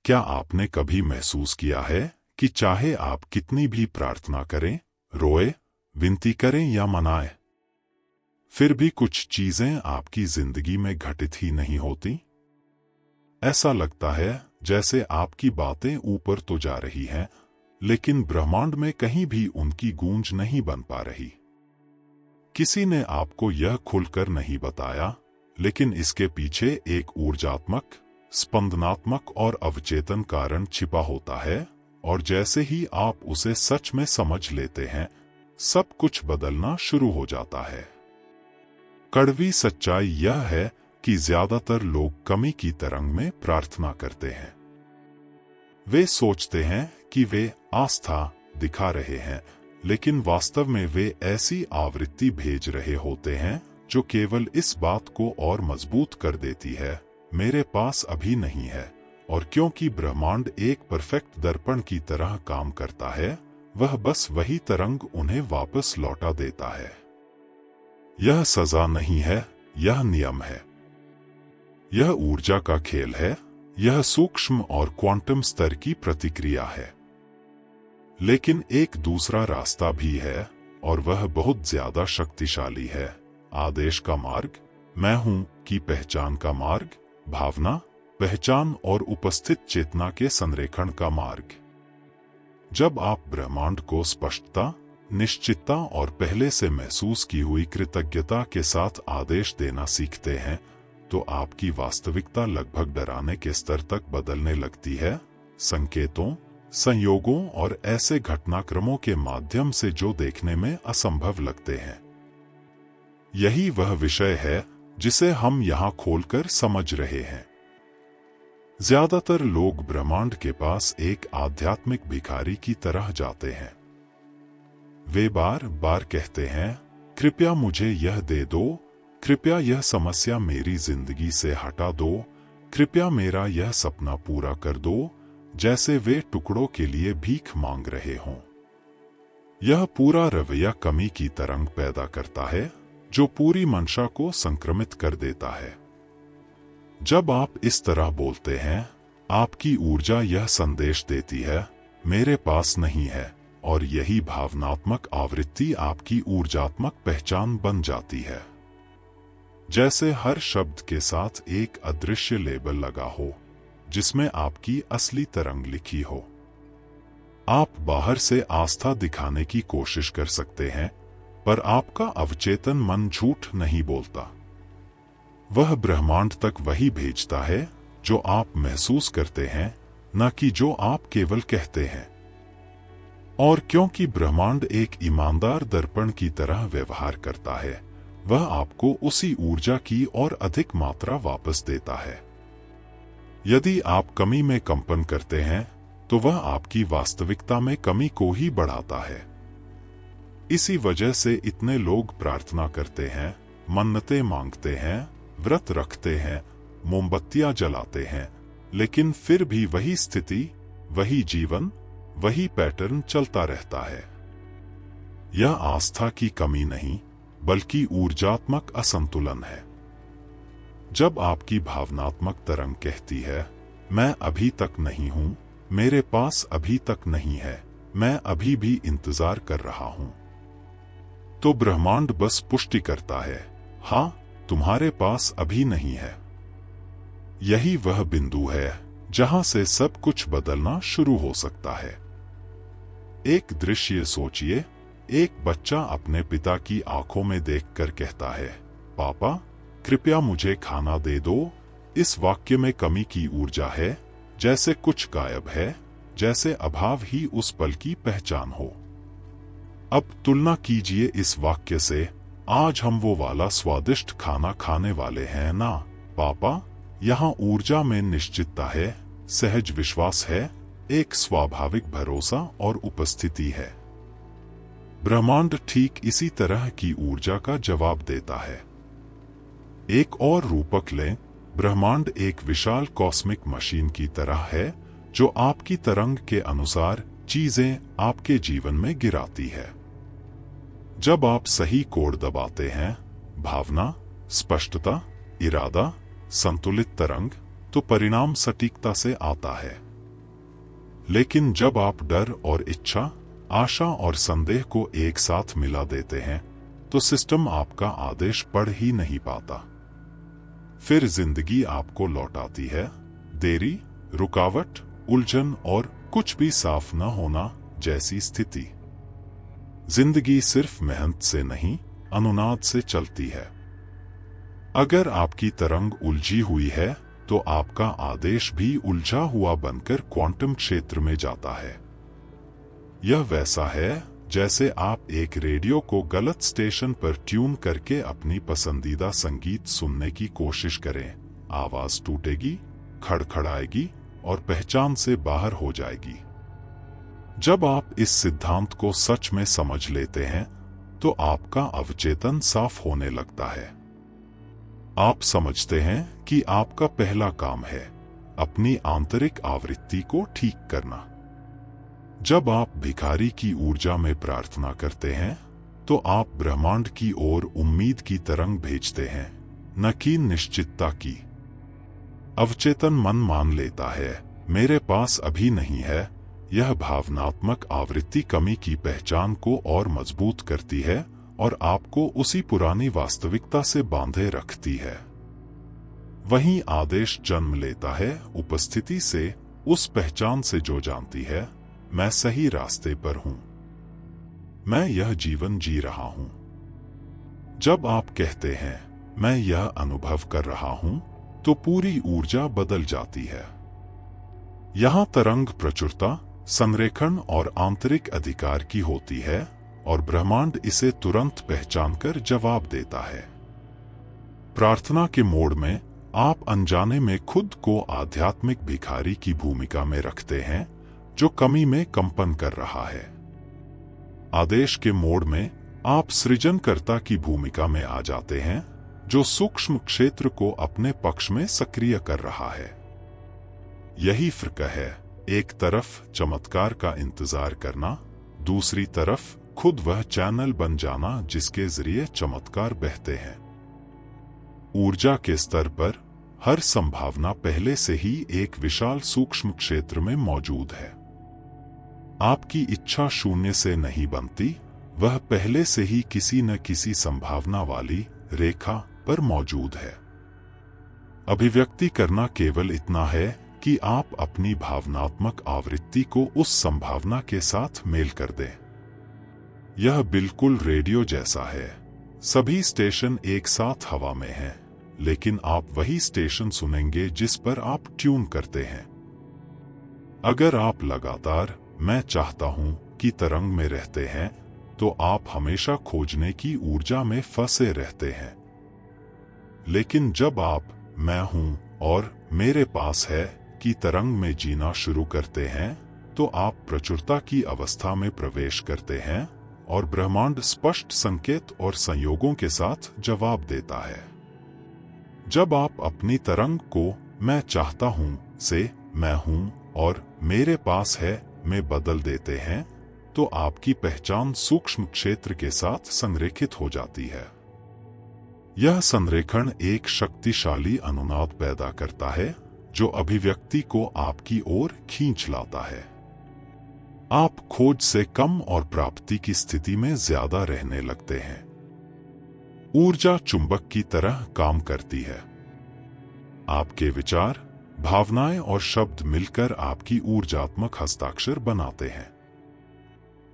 क्या आपने कभी महसूस किया है कि चाहे आप कितनी भी प्रार्थना करें, रोए, विनती करें या मनाएं, फिर भी कुछ चीजें आपकी जिंदगी में घटित ही नहीं होती? ऐसा लगता है जैसे आपकी बातें ऊपर तो जा रही हैं, लेकिन ब्रह्मांड में कहीं भी उनकी गूंज नहीं बन पा रही। किसी ने आपको यह खुलकर नहीं बताया, लेकिन इसके पीछे एक ऊर्जात्मक, स्पंदनात्मक और अवचेतन कारण छिपा होता है, और जैसे ही आप उसे सच में समझ लेते हैं, सब कुछ बदलना शुरू हो जाता है। कड़वी सच्चाई यह है कि ज्यादातर लोग कमी की तरंग में प्रार्थना करते हैं। वे सोचते हैं कि वे आस्था दिखा रहे हैं, लेकिन वास्तव में वे ऐसी आवृत्ति भेज रहे होते हैं जो केवल इस बात को और मजबूत कर देती है, मेरे पास अभी नहीं है। और क्योंकि ब्रह्मांड एक परफेक्ट दर्पण की तरह काम करता है, वह बस वही तरंग उन्हें वापस लौटा देता है। यह सजा नहीं है, यह नियम है। यह ऊर्जा का खेल है, यह सूक्ष्म और क्वांटम स्तर की प्रतिक्रिया है। लेकिन एक दूसरा रास्ता भी है, और वह बहुत ज्यादा शक्तिशाली है। आदेश का मार्ग, मैं हूं की पहचान का मार्ग, भावना, पहचान और उपस्थित चेतना के संरेखण का मार्ग। जब आप ब्रह्मांड को स्पष्टता, निश्चितता और पहले से महसूस की हुई कृतज्ञता के साथ आदेश देना सीखते हैं, तो आपकी वास्तविकता लगभग डराने के स्तर तक बदलने लगती है। संकेतों, संयोगों और ऐसे घटनाक्रमों के माध्यम से जो देखने में असंभव लगते हैं। यही वह विषय है जिसे हम यहाँ खोलकर समझ रहे हैं। ज्यादातर लोग ब्रह्मांड के पास एक आध्यात्मिक भिखारी की तरह जाते हैं। वे बार बार कहते हैं, कृपया मुझे यह दे दो, कृपया यह समस्या मेरी जिंदगी से हटा दो, कृपया मेरा यह सपना पूरा कर दो, जैसे वे टुकड़ों के लिए भीख मांग रहे हों। यह पूरा रवैया कमी की तरंग पैदा करता है, जो पूरी मंशा को संक्रमित कर देता है। जब आप इस तरह बोलते हैं, आपकी ऊर्जा यह संदेश देती है, मेरे पास नहीं है, और यही भावनात्मक आवृत्ति आपकी ऊर्जात्मक पहचान बन जाती है। जैसे हर शब्द के साथ एक अदृश्य लेबल लगा हो, जिसमें आपकी असली तरंग लिखी हो। आप बाहर से आस्था दिखाने की कोशिश कर सकते हैं, पर आपका अवचेतन मन झूठ नहीं बोलता। वह ब्रह्मांड तक वही भेजता है जो आप महसूस करते हैं, न कि जो आप केवल कहते हैं। और क्योंकि ब्रह्मांड एक ईमानदार दर्पण की तरह व्यवहार करता है, वह आपको उसी ऊर्जा की और अधिक मात्रा वापस देता है। यदि आप कमी में कंपन करते हैं, तो वह आपकी वास्तविकता में कमी को ही बढ़ाता है। इसी वजह से इतने लोग प्रार्थना करते हैं, मन्नतें मांगते हैं, व्रत रखते हैं, मोमबत्तियां जलाते हैं, लेकिन फिर भी वही स्थिति, वही जीवन, वही पैटर्न चलता रहता है। यह आस्था की कमी नहीं, बल्कि ऊर्जात्मक असंतुलन है। जब आपकी भावनात्मक तरंग कहती है, मैं अभी तक नहीं हूं, मेरे पास अभी तक नहीं है, मैं अभी भी इंतजार कर रहा हूं, तो ब्रह्मांड बस पुष्टि करता है, हाँ, तुम्हारे पास अभी नहीं है। यही वह बिंदु है जहां से सब कुछ बदलना शुरू हो सकता है। एक दृश्य सोचिए, एक बच्चा अपने पिता की आंखों में देखकर कहता है, पापा, कृपया मुझे खाना दे दो। इस वाक्य में कमी की ऊर्जा है, जैसे कुछ गायब है, जैसे अभाव ही उस पल की पहचान हो। अब तुलना कीजिए इस वाक्य से, आज हम वो वाला स्वादिष्ट खाना खाने वाले हैं ना, पापा। यहाँ ऊर्जा में निश्चितता है, सहज विश्वास है, एक स्वाभाविक भरोसा और उपस्थिति है। ब्रह्मांड ठीक इसी तरह की ऊर्जा का जवाब देता है। एक और रूपक लें, ब्रह्मांड एक विशाल कॉस्मिक मशीन की तरह है, जो आपकी तरंग के अनुसार चीजें आपके जीवन में गिराती है। जब आप सही कोड दबाते हैं, भावना, स्पष्टता, इरादा, संतुलित तरंग, तो परिणाम सटीकता से आता है। लेकिन जब आप डर और इच्छा, आशा और संदेह को एक साथ मिला देते हैं तो सिस्टम आपका आदेश पढ़ ही नहीं पाता। फिर जिंदगी आपको लौटाती है देरी, रुकावट, उलझन और कुछ भी साफ न होना जैसी स्थिति। जिंदगी सिर्फ मेहनत से नहीं, अनुनाद से चलती है। अगर आपकी तरंग उलझी हुई है तो आपका आदेश भी उलझा हुआ बनकर क्वांटम क्षेत्र में जाता है। यह वैसा है जैसे आप एक रेडियो को गलत स्टेशन पर ट्यून करके अपनी पसंदीदा संगीत सुनने की कोशिश करें। आवाज टूटेगी, खड़खड़ाएगी और पहचान से बाहर हो जाएगी। जब आप इस सिद्धांत को सच में समझ लेते हैं तो आपका अवचेतन साफ होने लगता है। आप समझते हैं कि आपका पहला काम है अपनी आंतरिक आवृत्ति को ठीक करना। जब आप भिखारी की ऊर्जा में प्रार्थना करते हैं तो आप ब्रह्मांड की ओर उम्मीद की तरंग भेजते हैं, न कि निश्चितता की। अवचेतन मन मान लेता है मेरे पास अभी नहीं है। यह भावनात्मक आवृत्ति कमी की पहचान को और मजबूत करती है और आपको उसी पुरानी वास्तविकता से बांधे रखती है। वहीं आदेश जन्म लेता है उपस्थिति से, उस पहचान से जो जानती है मैं सही रास्ते पर हूं, मैं यह जीवन जी रहा हूं। जब आप कहते हैं मैं यह अनुभव कर रहा हूं तो पूरी ऊर्जा बदल जाती है। यहां तरंग प्रचुरता, संरेखण और आंतरिक अधिकार की होती है और ब्रह्मांड इसे तुरंत पहचानकर जवाब देता है। प्रार्थना के मोड में आप अनजाने में खुद को आध्यात्मिक भिखारी की भूमिका में रखते हैं जो कमी में कंपन कर रहा है। आदेश के मोड में आप सृजनकर्ता की भूमिका में आ जाते हैं जो सूक्ष्म क्षेत्र को अपने पक्ष में सक्रिय कर रहा है। यही फर्क है, एक तरफ चमत्कार का इंतजार करना, दूसरी तरफ खुद वह चैनल बन जाना जिसके जरिए चमत्कार बहते हैं। ऊर्जा के स्तर पर हर संभावना पहले से ही एक विशाल सूक्ष्म क्षेत्र में मौजूद है। आपकी इच्छा शून्य से नहीं बनती, वह पहले से ही किसी न किसी संभावना वाली रेखा पर मौजूद है। अभिव्यक्ति करना केवल इतना है कि आप अपनी भावनात्मक आवृत्ति को उस संभावना के साथ मेल कर दें। यह बिल्कुल रेडियो जैसा है। सभी स्टेशन एक साथ हवा में हैं, लेकिन आप वही स्टेशन सुनेंगे जिस पर आप ट्यून करते हैं। अगर आप लगातार मैं चाहता हूं कि तरंग में रहते हैं तो आप हमेशा खोजने की ऊर्जा में फंसे रहते हैं। लेकिन जब आप मैं हूं और मेरे पास है की तरंग में जीना शुरू करते हैं तो आप प्रचुरता की अवस्था में प्रवेश करते हैं और ब्रह्मांड स्पष्ट संकेत और संयोगों के साथ जवाब देता है। जब आप अपनी तरंग को मैं चाहता हूं से मैं हूं और मेरे पास है में बदल देते हैं तो आपकी पहचान सूक्ष्म क्षेत्र के साथ संरेखित हो जाती है। यह संरेखण एक शक्तिशाली अनुनाद पैदा करता है जो अभिव्यक्ति को आपकी ओर खींच लाता है। आप खोज से कम और प्राप्ति की स्थिति में ज्यादा रहने लगते हैं। ऊर्जा चुंबक की तरह काम करती है। आपके विचार, भावनाएं और शब्द मिलकर आपकी ऊर्जात्मक हस्ताक्षर बनाते हैं।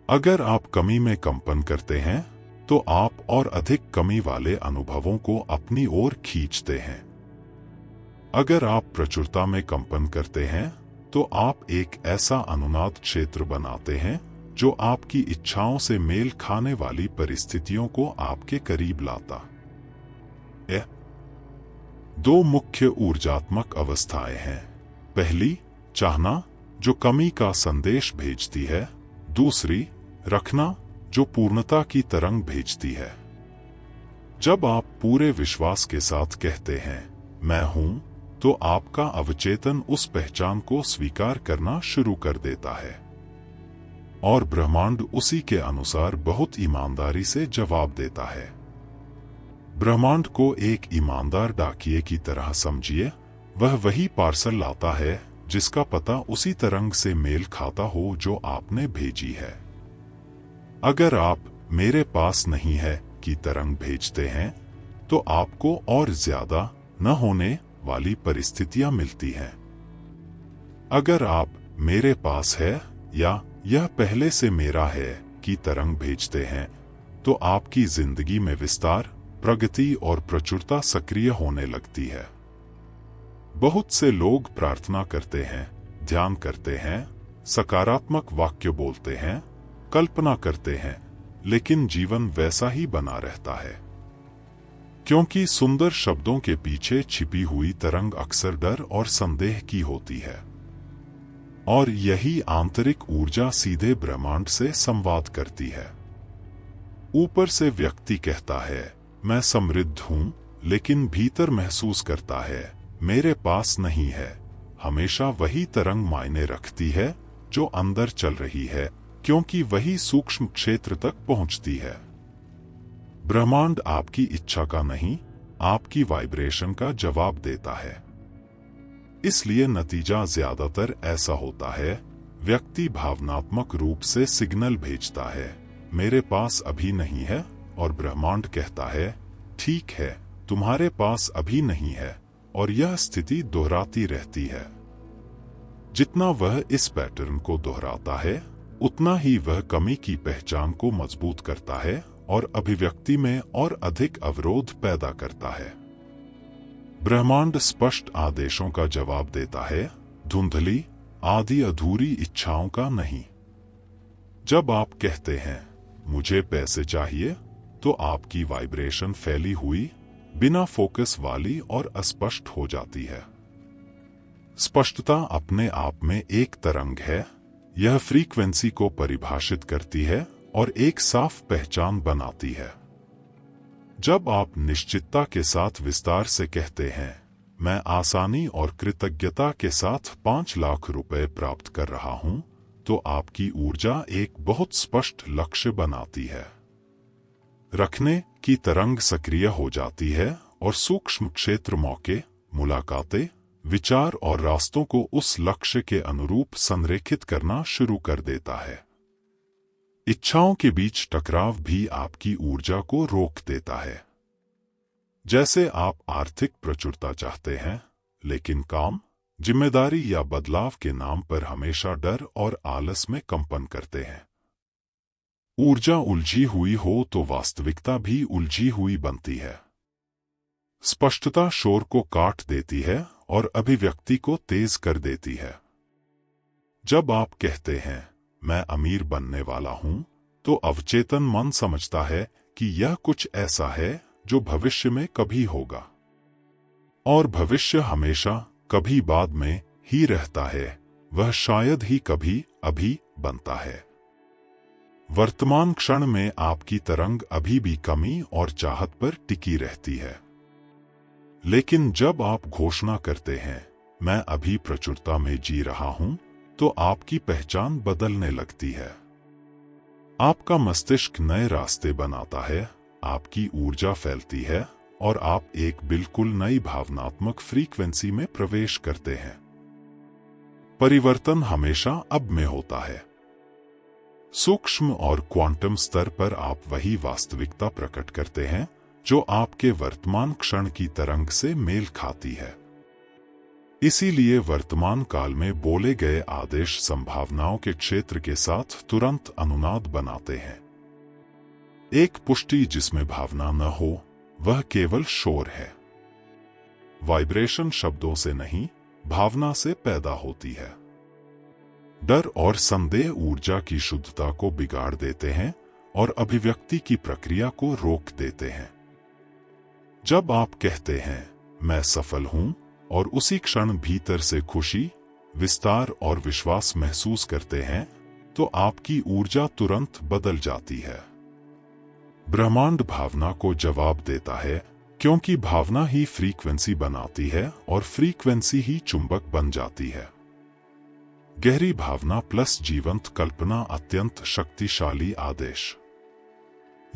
अगर आप कमी में कंपन करते हैं तो आप और अधिक कमी वाले अनुभवों को अपनी ओर खींचते हैं। अगर आप प्रचुरता में कंपन करते हैं तो आप एक ऐसा अनुनाद क्षेत्र बनाते हैं जो आपकी इच्छाओं से मेल खाने वाली परिस्थितियों को आपके करीब लाता है। दो मुख्य ऊर्जात्मक अवस्थाएं हैं। पहली, चाहना, जो कमी का संदेश भेजती है। दूसरी, रखना, जो पूर्णता की तरंग भेजती है। जब आप पूरे विश्वास के साथ कहते हैं मैं हूं, तो आपका अवचेतन उस पहचान को स्वीकार करना शुरू कर देता है और ब्रह्मांड उसी के अनुसार बहुत ईमानदारी से जवाब देता है। ब्रह्मांड को एक ईमानदार डाकिये की तरह समझिए। वह वही पार्सल लाता है जिसका पता उसी तरंग से मेल खाता हो जो आपने भेजी है। अगर आप मेरे पास नहीं है कि तरंग भेजते हैं तो आपको और ज्यादा न होने वाली परिस्थितियां मिलती हैं। अगर आप मेरे पास है या यह पहले से मेरा है कि तरंग भेजते हैं तो आपकी जिंदगी में विस्तार, प्रगति और प्रचुरता सक्रिय होने लगती है। बहुत से लोग प्रार्थना करते हैं, ध्यान करते हैं, सकारात्मक वाक्य बोलते हैं, कल्पना करते हैं, लेकिन जीवन वैसा ही बना रहता है, क्योंकि सुंदर शब्दों के पीछे छिपी हुई तरंग अक्सर डर और संदेह की होती है। और यही आंतरिक ऊर्जा सीधे ब्रह्मांड से संवाद करती है। ऊपर से व्यक्ति कहता है, मैं समृद्ध हूं, लेकिन भीतर महसूस करता है, मेरे पास नहीं है। हमेशा वही तरंग मायने रखती है जो अंदर चल रही है, क्योंकि वही सूक्ष्म क्षेत्र तक पहुंचती है। ब्रह्मांड आपकी इच्छा का नहीं, आपकी वाइब्रेशन का जवाब देता है। इसलिए नतीजा ज्यादातर ऐसा होता है, व्यक्ति भावनात्मक रूप से सिग्नल भेजता है, मेरे पास अभी नहीं है, और ब्रह्मांड कहता है, ठीक है, तुम्हारे पास अभी नहीं है, और यह स्थिति दोहराती रहती है। जितना वह इस पैटर्न को दोहराता है, उतना ही वह कमी की पहचान को मजबूत करता है और अभिव्यक्ति में और अधिक अवरोध पैदा करता है। ब्रह्मांड स्पष्ट आदेशों का जवाब देता है, धुंधली, आधी अधूरी इच्छाओं का नहीं। जब आप कहते हैं, मुझे पैसे चाहिए, तो आपकी वाइब्रेशन फैली हुई, बिना फोकस वाली और अस्पष्ट हो जाती है। स्पष्टता अपने आप में एक तरंग है। यह फ्रीक्वेंसी को परिभाषित करती है और एक साफ पहचान बनाती है। जब आप निश्चितता के साथ विस्तार से कहते हैं, मैं आसानी और कृतज्ञता के साथ 5 लाख रुपए प्राप्त कर रहा हूं, तो आपकी ऊर्जा एक बहुत स्पष्ट लक्ष्य बनाती है। रखने की तरंग सक्रिय हो जाती है और सूक्ष्म क्षेत्र मौके, मुलाकातें, विचार और रास्तों को उस लक्ष्य के अनुरूप संरेखित करना शुरू कर देता है। इच्छाओं के बीच टकराव भी आपकी ऊर्जा को रोक देता है। जैसे आप आर्थिक प्रचुरता चाहते हैं, लेकिन काम, जिम्मेदारी या बदलाव के नाम पर हमेशा डर और आलस में कंपन करते हैं। ऊर्जा उलझी हुई हो तो वास्तविकता भी उलझी हुई बनती है। स्पष्टता शोर को काट देती है और अभिव्यक्ति को तेज कर देती है। जब आप कहते हैं, मैं अमीर बनने वाला हूं, तो अवचेतन मन समझता है कि यह कुछ ऐसा है जो भविष्य में कभी होगा। और भविष्य हमेशा कभी बाद में ही रहता है, वह शायद ही कभी अभी बनता है। वर्तमान क्षण में आपकी तरंग अभी भी कमी और चाहत पर टिकी रहती है। लेकिन जब आप घोषणा करते हैं, मैं अभी प्रचुरता में जी रहा हूं, तो आपकी पहचान बदलने लगती है। आपका मस्तिष्क नए रास्ते बनाता है, आपकी ऊर्जा फैलती है और आप एक बिल्कुल नई भावनात्मक फ्रीक्वेंसी में प्रवेश करते हैं। परिवर्तन हमेशा अब में होता है। सूक्ष्म और क्वांटम स्तर पर आप वही वास्तविकता प्रकट करते हैं जो आपके वर्तमान क्षण की तरंग से मेल खाती है। इसीलिए वर्तमान काल में बोले गए आदेश संभावनाओं के क्षेत्र के साथ तुरंत अनुनाद बनाते हैं। एक पुष्टि जिसमें भावना न हो, वह केवल शोर है। वाइब्रेशन शब्दों से नहीं, भावना से पैदा होती है। डर और संदेह ऊर्जा की शुद्धता को बिगाड़ देते हैं और अभिव्यक्ति की प्रक्रिया को रोक देते हैं। जब आप कहते हैं, मैं सफल हूं, और उसी क्षण भीतर से खुशी, विस्तार और विश्वास महसूस करते हैं, तो आपकी ऊर्जा तुरंत बदल जाती है। ब्रह्मांड भावना को जवाब देता है, क्योंकि भावना ही फ्रीक्वेंसी बनाती है और फ्रीक्वेंसी ही चुंबक बन जाती है। गहरी भावना प्लस जीवंत कल्पना अत्यंत शक्तिशाली आदेश।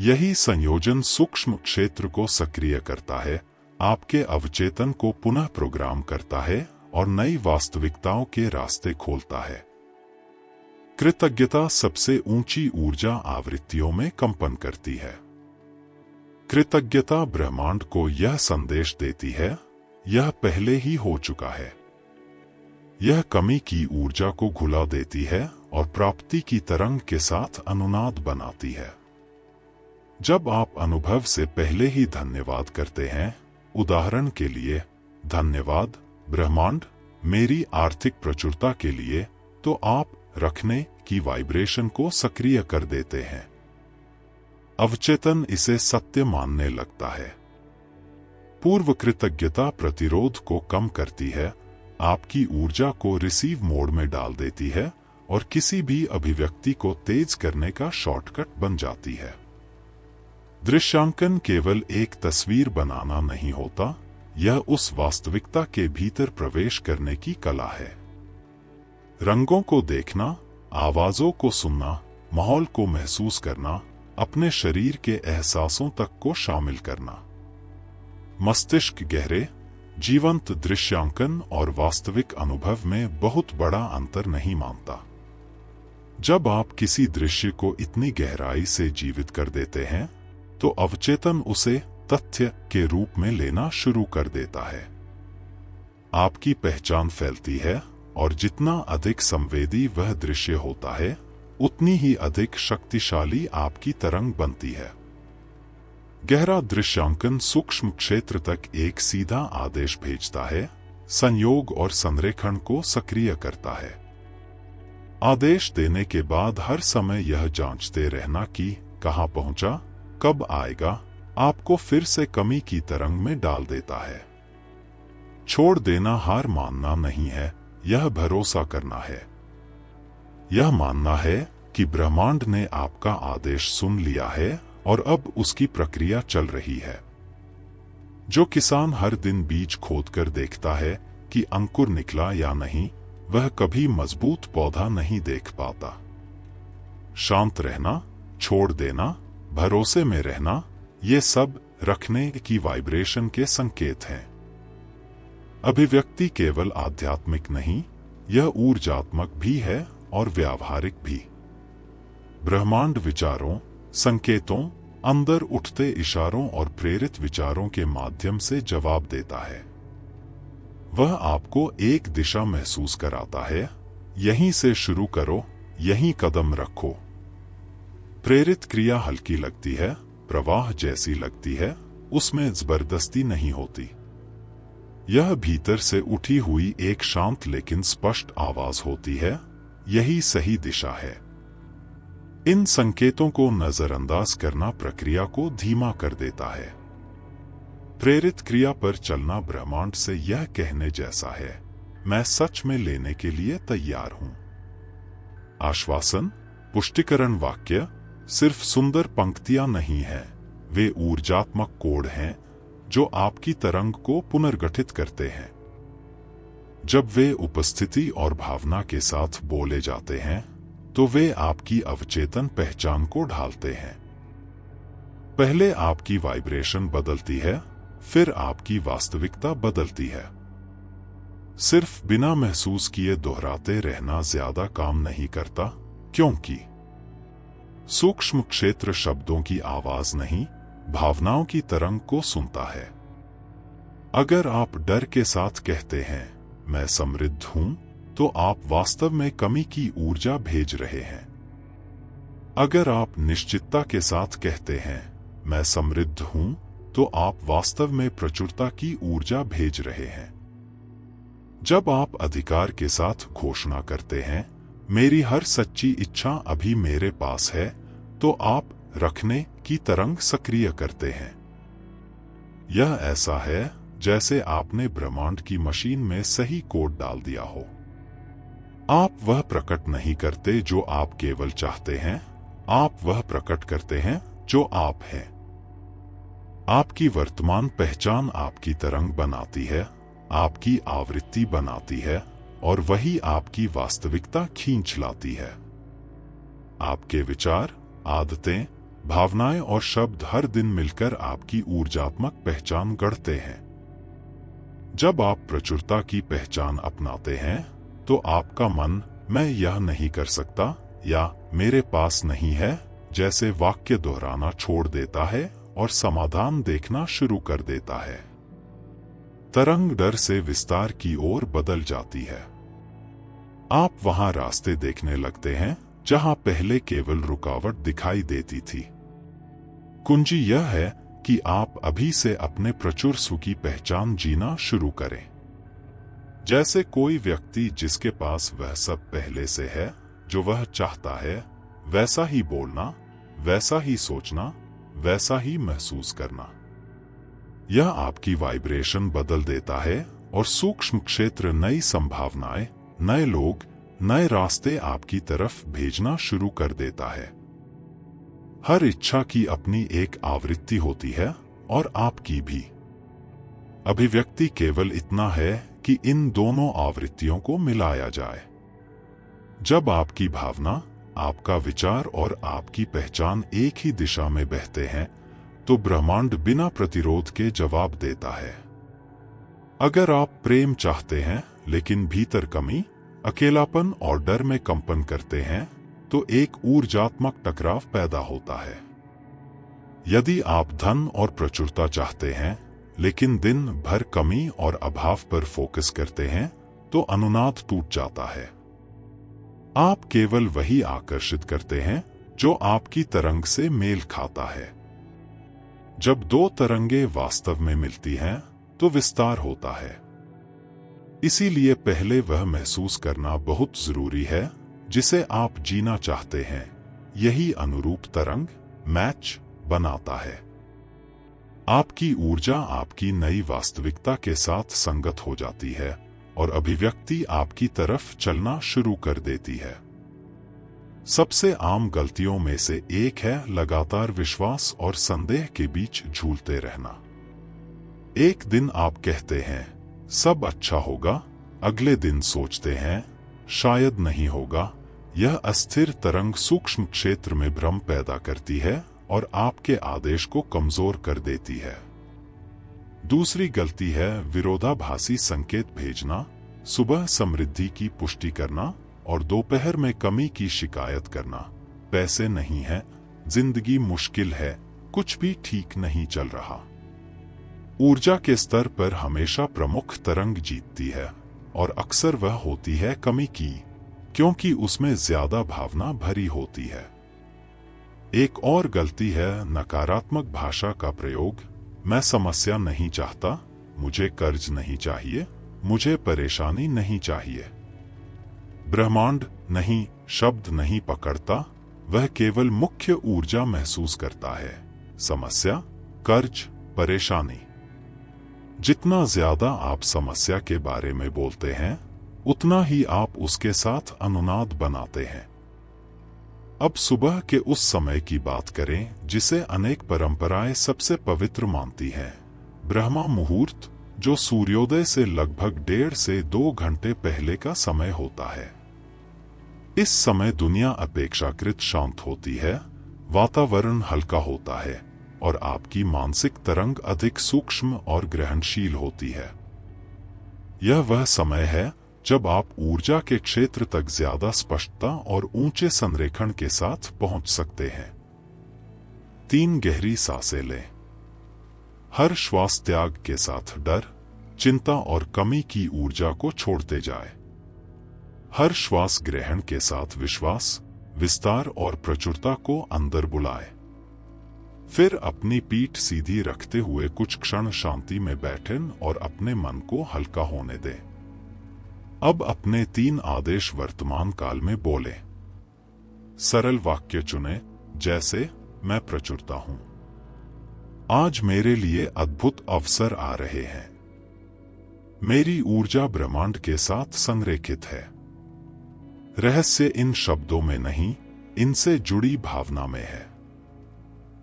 यही संयोजन सूक्ष्म क्षेत्र को सक्रिय करता है, आपके अवचेतन को पुनः प्रोग्राम करता है और नई वास्तविकताओं के रास्ते खोलता है। कृतज्ञता सबसे ऊंची ऊर्जा आवृत्तियों में कंपन करती है। कृतज्ञता ब्रह्मांड को यह संदेश देती है, यह पहले ही हो चुका है। यह कमी की ऊर्जा को घुला देती है और प्राप्ति की तरंग के साथ अनुनाद बनाती है। जब आप अनुभव से पहले ही धन्यवाद करते हैं, उदाहरण के लिए, धन्यवाद ब्रह्मांड मेरी आर्थिक प्रचुरता के लिए, तो आप रखने की वाइब्रेशन को सक्रिय कर देते हैं। अवचेतन इसे सत्य मानने लगता है। पूर्व कृतज्ञता प्रतिरोध को कम करती है, आपकी ऊर्जा को रिसीव मोड में डाल देती है और किसी भी अभिव्यक्ति को तेज करने का शॉर्टकट बन जाती है। दृश्यांकन केवल एक तस्वीर बनाना नहीं होता, यह उस वास्तविकता के भीतर प्रवेश करने की कला है। रंगों को देखना, आवाजों को सुनना, माहौल को महसूस करना, अपने शरीर के एहसासों तक को शामिल करना। मस्तिष्क गहरे, जीवंत दृश्यांकन और वास्तविक अनुभव में बहुत बड़ा अंतर नहीं मानता। जब आप किसी दृश्य को इतनी गहराई से जीवित कर देते हैं, तो अवचेतन उसे तथ्य के रूप में लेना शुरू कर देता है। आपकी पहचान फैलती है और जितना अधिक संवेदी वह दृश्य होता है, उतनी ही अधिक शक्तिशाली आपकी तरंग बनती है। गहरा दृश्यांकन सूक्ष्म क्षेत्र तक एक सीधा आदेश भेजता है, संयोग और संरेखण को सक्रिय करता है। आदेश देने के बाद हर समय यह जांचते रहना कि कहां पहुंचा, कब आएगा, आपको फिर से कमी की तरंग में डाल देता है। छोड़ देना हार मानना नहीं है, यह भरोसा करना है। यह मानना है कि ब्रह्मांड ने आपका आदेश सुन लिया है और अब उसकी प्रक्रिया चल रही है। जो किसान हर दिन बीज खोदकर देखता है कि अंकुर निकला या नहीं, वह कभी मजबूत पौधा नहीं देख पाता। शांत रहना, छोड़ देना, भरोसे में रहना, ये सब रखने की वाइब्रेशन के संकेत हैं। अभिव्यक्ति केवल आध्यात्मिक नहीं, यह ऊर्जात्मक भी है और व्यावहारिक भी। ब्रह्मांड विचारों, संकेतों, अंदर उठते इशारों और प्रेरित विचारों के माध्यम से जवाब देता है। वह आपको एक दिशा महसूस कराता है, यहीं से शुरू करो, यहीं कदम रखो। प्रेरित क्रिया हल्की लगती है, प्रवाह जैसी लगती है, उसमें जबरदस्ती नहीं होती। यह भीतर से उठी हुई एक शांत लेकिन स्पष्ट आवाज होती है, यही सही दिशा है। इन संकेतों को नजरअंदाज करना प्रक्रिया को धीमा कर देता है। प्रेरित क्रिया पर चलना ब्रह्मांड से यह कहने जैसा है, मैं सच में लेने के लिए तैयार हूं। आश्वासन, पुष्टिकरण वाक्य सिर्फ सुंदर पंक्तियां नहीं हैं, वे ऊर्जात्मक कोड हैं जो आपकी तरंग को पुनर्गठित करते हैं। जब वे उपस्थिति और भावना के साथ बोले जाते हैं, तो वे आपकी अवचेतन पहचान को ढालते हैं। पहले आपकी वाइब्रेशन बदलती है, फिर आपकी वास्तविकता बदलती है। सिर्फ बिना महसूस किए दोहराते रहना ज्यादा काम नहीं करता, क्योंकि सूक्ष्म क्षेत्र शब्दों की आवाज नहीं, भावनाओं की तरंग को सुनता है। अगर आप डर के साथ कहते हैं, मैं समृद्ध हूं, तो आप वास्तव में कमी की ऊर्जा भेज रहे हैं। अगर आप निश्चितता के साथ कहते हैं, मैं समृद्ध हूं, तो आप वास्तव में प्रचुरता की ऊर्जा भेज रहे हैं। जब आप अधिकार के साथ घोषणा करते हैं, मेरी हर सच्ची इच्छा अभी मेरे पास है, तो आप रखने की तरंग सक्रिय करते हैं। यह ऐसा है जैसे आपने ब्रह्मांड की मशीन में सही कोड डाल दिया हो। आप वह प्रकट नहीं करते जो आप केवल चाहते हैं, आप वह प्रकट करते हैं जो आप हैं। आपकी वर्तमान पहचान आपकी तरंग बनाती है, आपकी आवृत्ति बनाती है और वही आपकी वास्तविकता खींच लाती है। आपके विचार, आदतें, भावनाएं और शब्द हर दिन मिलकर आपकी ऊर्जात्मक पहचान गढ़ते हैं। जब आप प्रचुरता की पहचान अपनाते हैं तो आपका मन मैं यह नहीं कर सकता या मेरे पास नहीं है जैसे वाक्य दोहराना छोड़ देता है और समाधान देखना शुरू कर देता है। तरंग डर से विस्तार की ओर बदल जाती है। आप वहां रास्ते देखने लगते हैं जहां पहले केवल रुकावट दिखाई देती थी। कुंजी यह है कि आप अभी से अपने प्रचुर सुख की पहचान जीना शुरू करें। जैसे कोई व्यक्ति जिसके पास वह सब पहले से है जो वह चाहता है, वैसा ही बोलना, वैसा ही सोचना, वैसा ही महसूस करना। यह आपकी वाइब्रेशन बदल देता है और सूक्ष्म क्षेत्र नई संभावनाएं, नए लोग, नए रास्ते आपकी तरफ भेजना शुरू कर देता है। हर इच्छा की अपनी एक आवृत्ति होती है और आपकी भी। अभिव्यक्ति केवल इतना है कि इन दोनों आवृत्तियों को मिलाया जाए। जब आपकी भावना, आपका विचार और आपकी पहचान एक ही दिशा में बहते हैं तो ब्रह्मांड बिना प्रतिरोध के जवाब देता है। अगर आप प्रेम चाहते हैं लेकिन भीतर कमी, अकेलापन और डर में कंपन करते हैं तो एक ऊर्जात्मक टकराव पैदा होता है। यदि आप धन और प्रचुरता चाहते हैं लेकिन दिन भर कमी और अभाव पर फोकस करते हैं तो अनुनाद टूट जाता है। आप केवल वही आकर्षित करते हैं जो आपकी तरंग से मेल खाता है। जब दो तरंगे वास्तव में मिलती हैं तो विस्तार होता है। इसीलिए पहले वह महसूस करना बहुत जरूरी है जिसे आप जीना चाहते हैं। यही अनुरूप तरंग मैच बनाता है। आपकी ऊर्जा आपकी नई वास्तविकता के साथ संगत हो जाती है और अभिव्यक्ति आपकी तरफ चलना शुरू कर देती है। सबसे आम गलतियों में से एक है लगातार विश्वास और संदेह के बीच झूलते रहना। एक दिन आप कहते हैं सब अच्छा होगा, अगले दिन सोचते हैं शायद नहीं होगा। यह अस्थिर तरंग सूक्ष्म क्षेत्र में भ्रम पैदा करती है और आपके आदेश को कमजोर कर देती है। दूसरी गलती है विरोधाभासी संकेत भेजना, सुबह समृद्धि की पुष्टि करना और दोपहर में कमी की शिकायत करना। पैसे नहीं है, जिंदगी मुश्किल है, कुछ भी ठीक नहीं चल रहा। ऊर्जा के स्तर पर हमेशा प्रमुख तरंग जीतती है और अक्सर वह होती है कमी की, क्योंकि उसमें ज्यादा भावना भरी होती है। एक और गलती है नकारात्मक भाषा का प्रयोग। मैं समस्या नहीं चाहता, मुझे कर्ज नहीं चाहिए, मुझे परेशानी नहीं चाहिए। ब्रह्मांड नहीं शब्द नहीं पकड़ता, वह केवल मुख्य ऊर्जा महसूस करता है। समस्या, कर्ज, परेशानी। जितना ज्यादा आप समस्या के बारे में बोलते हैं उतना ही आप उसके साथ अनुनाद बनाते हैं। अब सुबह के उस समय की बात करें जिसे अनेक परंपराएं सबसे पवित्र मानती हैं, ब्रह्मा मुहूर्त, जो सूर्योदय से लगभग 1.5 से 2 घंटे पहले का समय होता है। इस समय दुनिया अपेक्षाकृत शांत होती है, वातावरण हल्का होता है और आपकी मानसिक तरंग अधिक सूक्ष्म और ग्रहणशील होती है। यह वह समय है जब आप ऊर्जा के क्षेत्र तक ज्यादा स्पष्टता और ऊंचे संरेखण के साथ पहुंच सकते हैं। 3 गहरी सांसें लें। हर श्वास त्याग के साथ डर, चिंता और कमी की ऊर्जा को छोड़ते जाए। हर श्वास ग्रहण के साथ विश्वास, विस्तार और प्रचुरता को अंदर बुलाए। फिर अपनी पीठ सीधी रखते हुए कुछ क्षण शांति में बैठें और अपने मन को हल्का होने दें। अब अपने 3 आदेश वर्तमान काल में बोलें। सरल वाक्य चुनें, जैसे मैं प्रचुरता हूं। आज मेरे लिए अद्भुत अवसर आ रहे हैं। मेरी ऊर्जा ब्रह्मांड के साथ संरेखित है। रहस्य इन शब्दों में नहीं, इनसे जुड़ी भावना में है।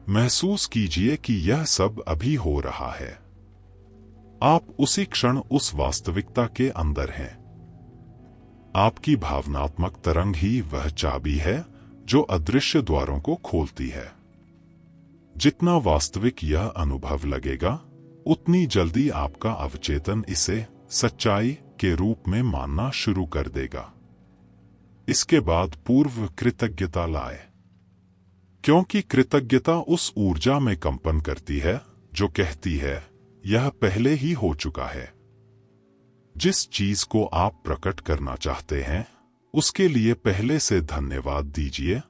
महसूस कीजिए कि यह सब अभी हो रहा है। आप उसी क्षण उस वास्तविकता के अंदर हैं। आपकी भावनात्मक तरंग ही वह चाबी है जो अदृश्य द्वारों को खोलती है। जितना वास्तविक यह अनुभव लगेगा, उतनी जल्दी आपका अवचेतन इसे सच्चाई के रूप में मानना शुरू कर देगा। इसके बाद पूर्व कृतज्ञता लाए, क्योंकि कृतज्ञता उस ऊर्जा में कंपन करती है जो कहती है यह पहले ही हो चुका है। जिस चीज को आप प्रकट करना चाहते हैं उसके लिए पहले से धन्यवाद दीजिए,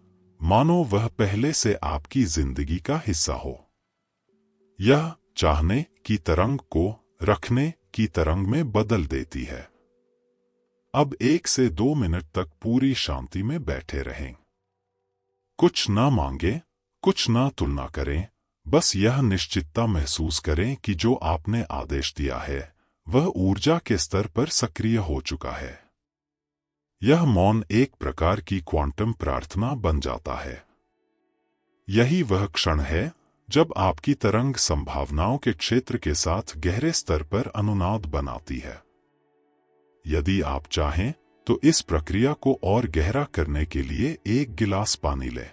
मानो वह पहले से आपकी जिंदगी का हिस्सा हो। यह चाहने की तरंग को रखने की तरंग में बदल देती है। अब 1 से 2 मिनट तक पूरी शांति में बैठे रहें। कुछ ना मांगे, कुछ ना तुलना करें, बस यह निश्चितता महसूस करें कि जो आपने आदेश दिया है वह ऊर्जा के स्तर पर सक्रिय हो चुका है। यह मौन एक प्रकार की क्वांटम प्रार्थना बन जाता है। यही वह क्षण है जब आपकी तरंग संभावनाओं के क्षेत्र के साथ गहरे स्तर पर अनुनाद बनाती है। यदि आप चाहें तो इस प्रक्रिया को और गहरा करने के लिए 1 गिलास पानी लें।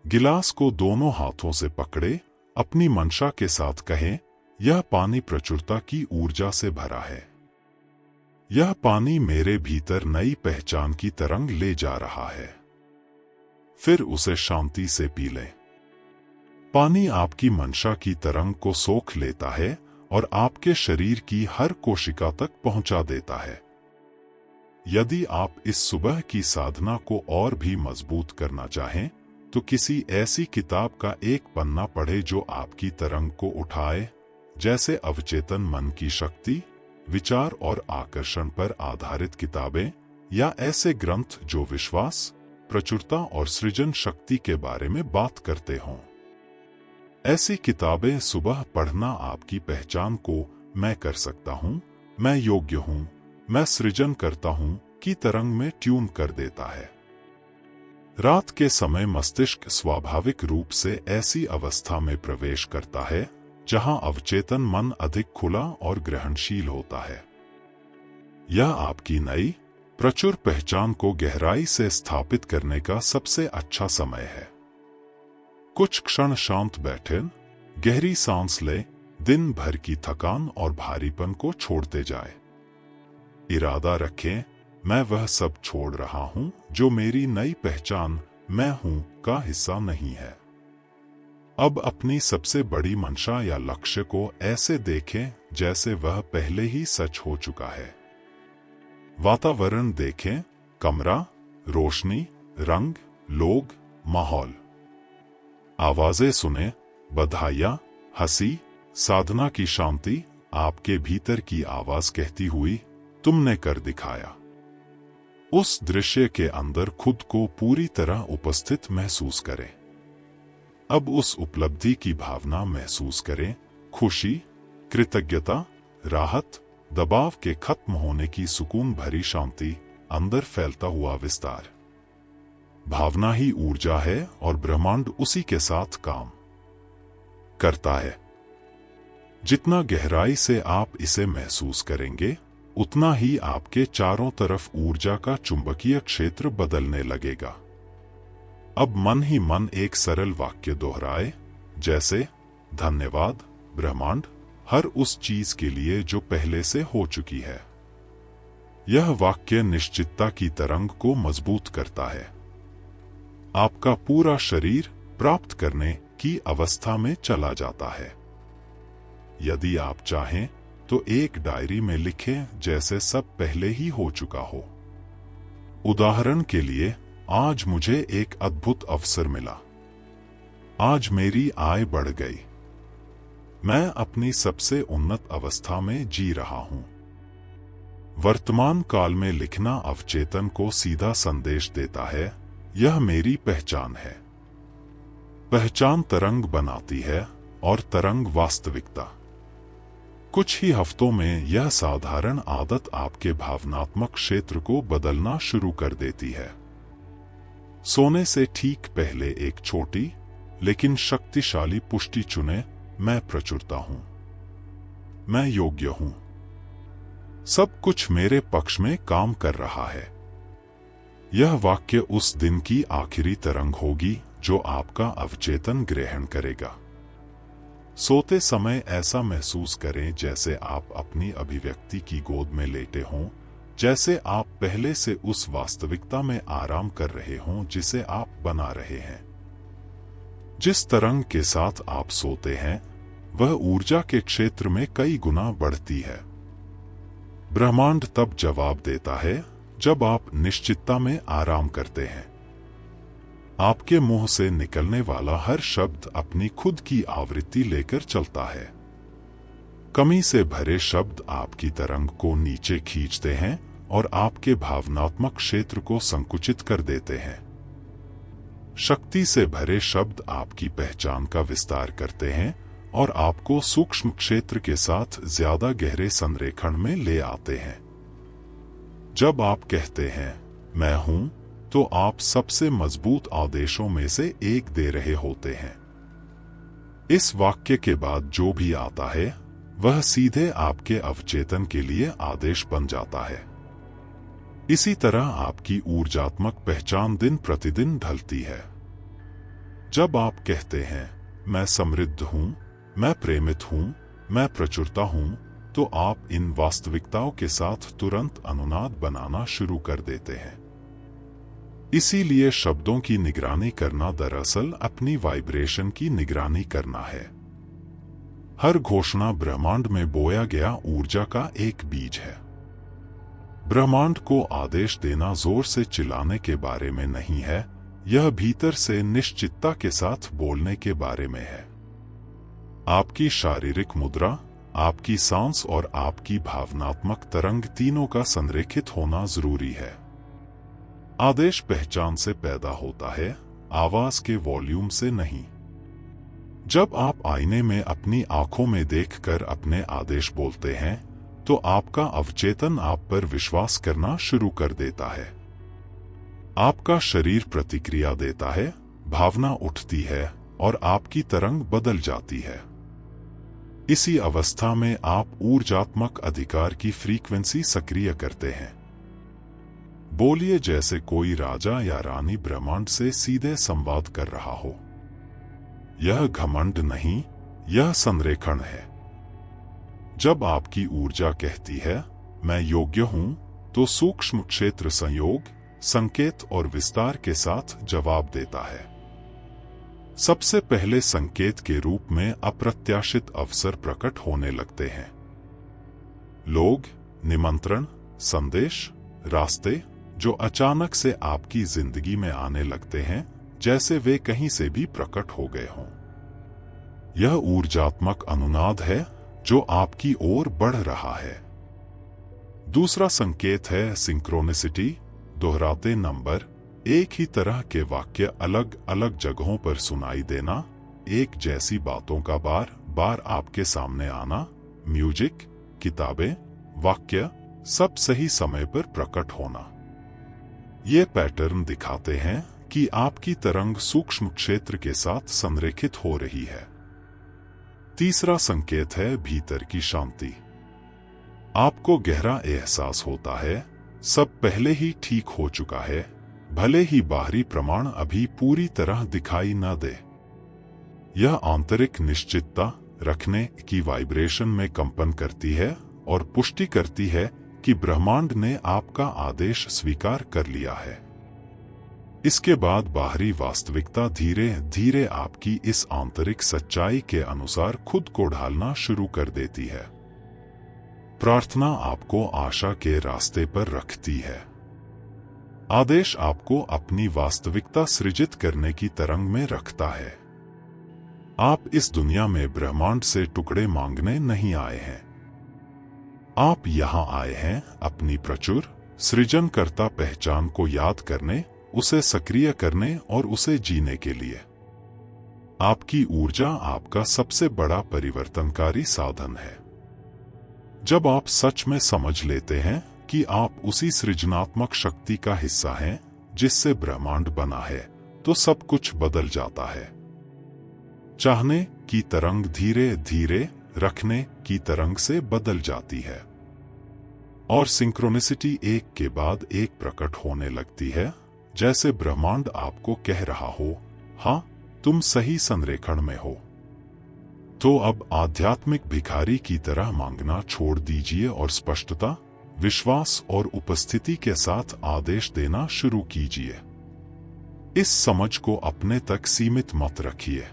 गिलास को दोनों हाथों से पकड़े, अपनी मंशा के साथ कहें, यह पानी प्रचुरता की ऊर्जा से भरा है। यह पानी मेरे भीतर नई पहचान की तरंग ले जा रहा है। फिर उसे शांति से पी लें। पानी आपकी मंशा की तरंग को सोख लेता है और आपके शरीर की हर कोशिका तक पहुंचा देता है। यदि आप इस सुबह की साधना को और भी मजबूत करना चाहें तो किसी ऐसी किताब का एक पन्ना पढ़े जो आपकी तरंग को उठाए, जैसे अवचेतन मन की शक्ति, विचार और आकर्षण पर आधारित किताबें, या ऐसे ग्रंथ जो विश्वास, प्रचुरता और सृजन शक्ति के बारे में बात करते हों। ऐसी किताबें सुबह पढ़ना आपकी पहचान को मैं कर सकता हूं, मैं योग्य हूं, मैं सृजन करता हूं की तरंग में ट्यून कर देता है। रात के समय मस्तिष्क स्वाभाविक रूप से ऐसी अवस्था में प्रवेश करता है जहां अवचेतन मन अधिक खुला और ग्रहणशील होता है। यह आपकी नई प्रचुर पहचान को गहराई से स्थापित करने का सबसे अच्छा समय है। कुछ क्षण शांत बैठे, गहरी सांस ले, दिन भर की थकान और भारीपन को छोड़ते जाए। इरादा रखें, मैं वह सब छोड़ रहा हूं जो मेरी नई पहचान मैं हूं का हिस्सा नहीं है। अब अपनी सबसे बड़ी मंशा या लक्ष्य को ऐसे देखें जैसे वह पहले ही सच हो चुका है। वातावरण देखें, कमरा, रोशनी, रंग, लोग, माहौल। आवाजें सुने, बधाइयां, हंसी, साधना की शांति, आपके भीतर की आवाज कहती हुई, तुमने कर दिखाया। उस दृश्य के अंदर खुद को पूरी तरह उपस्थित महसूस करें। अब उस उपलब्धि की भावना महसूस करें, खुशी, कृतज्ञता, राहत, दबाव के खत्म होने की सुकून भरी शांति, अंदर फैलता हुआ विस्तार। भावना ही ऊर्जा है और ब्रह्मांड उसी के साथ काम करता है। जितना गहराई से आप इसे महसूस करेंगे, उतना ही आपके चारों तरफ ऊर्जा का चुंबकीय क्षेत्र बदलने लगेगा। अब मन ही मन एक सरल वाक्य दोहराए, जैसे धन्यवाद ब्रह्मांड हर उस चीज के लिए जो पहले से हो चुकी है। यह वाक्य निश्चितता की तरंग को मजबूत करता है। आपका पूरा शरीर प्राप्त करने की अवस्था में चला जाता है। यदि आप चाहें तो एक डायरी में लिखें जैसे सब पहले ही हो चुका हो। उदाहरण के लिए, आज मुझे एक अद्भुत अवसर मिला। आज मेरी आय बढ़ गई। मैं अपनी सबसे उन्नत अवस्था में जी रहा हूं। वर्तमान काल में लिखना अवचेतन को सीधा संदेश देता है, यह मेरी पहचान है। पहचान तरंग बनाती है और तरंग वास्तविकता। कुछ ही हफ्तों में यह साधारण आदत आपके भावनात्मक क्षेत्र को बदलना शुरू कर देती है। सोने से ठीक पहले एक छोटी लेकिन शक्तिशाली पुष्टि चुने, मैं प्रचुरता हूं, मैं योग्य हूं, सब कुछ मेरे पक्ष में काम कर रहा है। यह वाक्य उस दिन की आखिरी तरंग होगी जो आपका अवचेतन ग्रहण करेगा। सोते समय ऐसा महसूस करें जैसे आप अपनी अभिव्यक्ति की गोद में लेटे हों, जैसे आप पहले से उस वास्तविकता में आराम कर रहे हों जिसे आप बना रहे हैं। जिस तरंग के साथ आप सोते हैं वह ऊर्जा के क्षेत्र में कई गुना बढ़ती है। ब्रह्मांड तब जवाब देता है जब आप निश्चितता में आराम करते हैं। आपके मुंह से निकलने वाला हर शब्द अपनी खुद की आवृत्ति लेकर चलता है। कमी से भरे शब्द आपकी तरंग को नीचे खींचते हैं और आपके भावनात्मक क्षेत्र को संकुचित कर देते हैं। शक्ति से भरे शब्द आपकी पहचान का विस्तार करते हैं और आपको सूक्ष्म क्षेत्र के साथ ज्यादा गहरे संरेखण में ले आते हैं। जब आप कहते हैं मैं हूं, तो आप सबसे मजबूत आदेशों में से एक दे रहे होते हैं। इस वाक्य के बाद जो भी आता है वह सीधे आपके अवचेतन के लिए आदेश बन जाता है। इसी तरह आपकी ऊर्जात्मक पहचान दिन प्रतिदिन ढलती है। जब आप कहते हैं मैं समृद्ध हूं, मैं प्रेमित हूं, मैं प्रचुरता हूं, तो आप इन वास्तविकताओं के साथ तुरंत अनुनाद बनाना शुरू कर देते हैं। इसीलिए शब्दों की निगरानी करना दरअसल अपनी वाइब्रेशन की निगरानी करना है। हर घोषणा ब्रह्मांड में बोया गया ऊर्जा का एक बीज है। ब्रह्मांड को आदेश देना जोर से चिल्लाने के बारे में नहीं है, यह भीतर से निश्चितता के साथ बोलने के बारे में है। आपकी शारीरिक मुद्रा, आपकी सांस और आपकी भावनात्मक तरंग तीनों का संरेखित होना जरूरी है। आदेश पहचान से पैदा होता है, आवाज के वॉल्यूम से नहीं। जब आप आईने में अपनी आंखों में देखकर अपने आदेश बोलते हैं तो आपका अवचेतन आप पर विश्वास करना शुरू कर देता है। आपका शरीर प्रतिक्रिया देता है, भावना उठती है और आपकी तरंग बदल जाती है। इसी अवस्था में आप ऊर्जात्मक अधिकार की फ्रीक्वेंसी सक्रिय करते हैं। बोलिए जैसे कोई राजा या रानी ब्रह्मांड से सीधे संवाद कर रहा हो। यह घमंड नहीं, यह संरेखण है। जब आपकी ऊर्जा कहती है मैं योग्य हूं, तो सूक्ष्म क्षेत्र संयोग, संकेत और विस्तार के साथ जवाब देता है। सबसे पहले संकेत के रूप में अप्रत्याशित अवसर प्रकट होने लगते हैं। लोग, निमंत्रण, संदेश, रास्ते जो अचानक से आपकी जिंदगी में आने लगते हैं, जैसे वे कहीं से भी प्रकट हो गए हों। यह ऊर्जात्मक अनुनाद है जो आपकी ओर बढ़ रहा है। दूसरा संकेत है सिंक्रोनिसिटी, दोहराते नंबर, एक ही तरह के वाक्य अलग अलग जगहों पर सुनाई देना, एक जैसी बातों का बार बार आपके सामने आना, म्यूजिक, किताबें, वाक्य सब सही समय पर प्रकट होना। ये पैटर्न दिखाते हैं कि आपकी तरंग सूक्ष्म क्षेत्र के साथ संरेखित हो रही है। तीसरा संकेत है भीतर की शांति। आपको गहरा एहसास होता है सब पहले ही ठीक हो चुका है, भले ही बाहरी प्रमाण अभी पूरी तरह दिखाई न दे। यह आंतरिक निश्चितता रखने की वाइब्रेशन में कंपन करती है और पुष्टि करती है कि ब्रह्मांड ने आपका आदेश स्वीकार कर लिया है। इसके बाद बाहरी वास्तविकता धीरे धीरे आपकी इस आंतरिक सच्चाई के अनुसार खुद को ढालना शुरू कर देती है। प्रार्थना आपको आशा के रास्ते पर रखती है। आदेश आपको अपनी वास्तविकता सृजित करने की तरंग में रखता है। आप इस दुनिया में ब्रह्मांड से टुकड़े मांगने नहीं आए हैं। आप यहां आए हैं अपनी प्रचुर सृजनकर्ता पहचान को याद करने, उसे सक्रिय करने और उसे जीने के लिए। आपकी ऊर्जा आपका सबसे बड़ा परिवर्तनकारी साधन है। जब आप सच में समझ लेते हैं कि आप उसी सृजनात्मक शक्ति का हिस्सा हैं जिससे ब्रह्मांड बना है, तो सब कुछ बदल जाता है। चाहने की तरंग धीरे धीरे रखने की तरंग से बदल जाती है और सिंक्रोनिसिटी एक के बाद एक प्रकट होने लगती है, जैसे ब्रह्मांड आपको कह रहा हो, हाँ, तुम सही संरेखण में हो। तो अब आध्यात्मिक भिखारी की तरह मांगना छोड़ दीजिए और स्पष्टता, विश्वास और उपस्थिति के साथ आदेश देना शुरू कीजिए। इस समझ को अपने तक सीमित मत रखिए,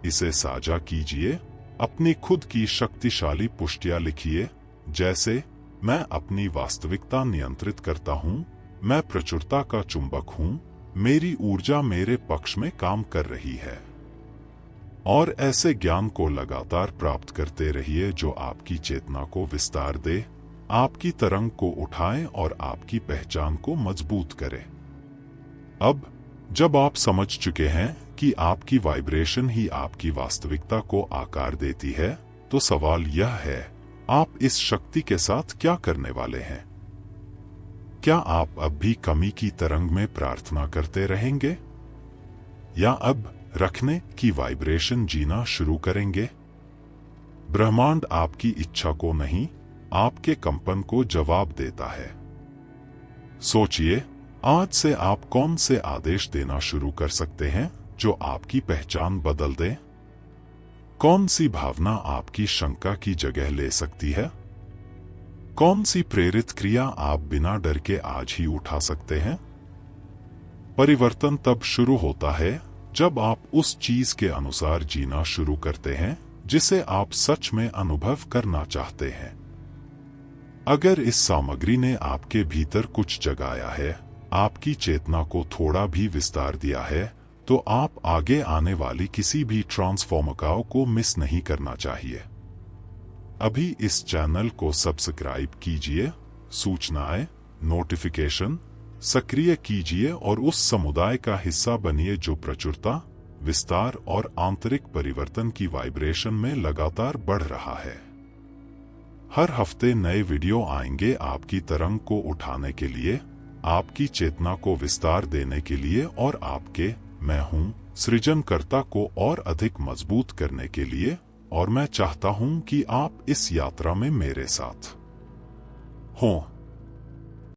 इसे साझा कीजिए। अपनी खुद की शक्तिशाली पुष्टियां लिखिए, जैसे मैं अपनी वास्तविकता नियंत्रित करता हूं, मैं प्रचुरता का चुंबक हूं, मेरी ऊर्जा मेरे पक्ष में काम कर रही है। और ऐसे ज्ञान को लगातार प्राप्त करते रहिए जो आपकी चेतना को विस्तार दे, आपकी तरंग को उठाए और आपकी पहचान को मजबूत करे। अब जब आप समझ चुके हैं कि आपकी वाइब्रेशन ही आपकी वास्तविकता को आकार देती है, तो सवाल यह है, आप इस शक्ति के साथ क्या करने वाले हैं? क्या आप अब भी कमी की तरंग में प्रार्थना करते रहेंगे, या अब रखने की वाइब्रेशन जीना शुरू करेंगे? ब्रह्मांड आपकी इच्छा को नहीं, आपके कंपन को जवाब देता है। सोचिए, आज से आप कौन से आदेश देना शुरू कर सकते हैं जो आपकी पहचान बदल दे? कौन सी भावना आपकी शंका की जगह ले सकती है? कौन सी प्रेरित क्रिया आप बिना डर के आज ही उठा सकते हैं? परिवर्तन तब शुरू होता है जब आप उस चीज के अनुसार जीना शुरू करते हैं जिसे आप सच में अनुभव करना चाहते हैं। अगर इस सामग्री ने आपके भीतर कुछ जगाया है, आपकी चेतना को थोड़ा भी विस्तार दिया है, तो आप आगे आने वाली किसी भी ट्रांसफॉर्मकाओं को मिस नहीं करना चाहिए। अभी इस चैनल को सब्सक्राइब कीजिए, सूचनाएं, नोटिफिकेशन सक्रिय कीजिए और उस समुदाय का हिस्सा बनिए जो प्रचुरता, विस्तार और आंतरिक परिवर्तन की वाइब्रेशन में लगातार बढ़ रहा है। हर हफ्ते नए वीडियो आएंगे आपकी तरंग को उठाने के लिए, आपकी चेतना को विस्तार देने के लिए और आपके मैं हूं सृजनकर्ता को और अधिक मजबूत करने के लिए। और मैं चाहता हूं कि आप इस यात्रा में मेरे साथ हों।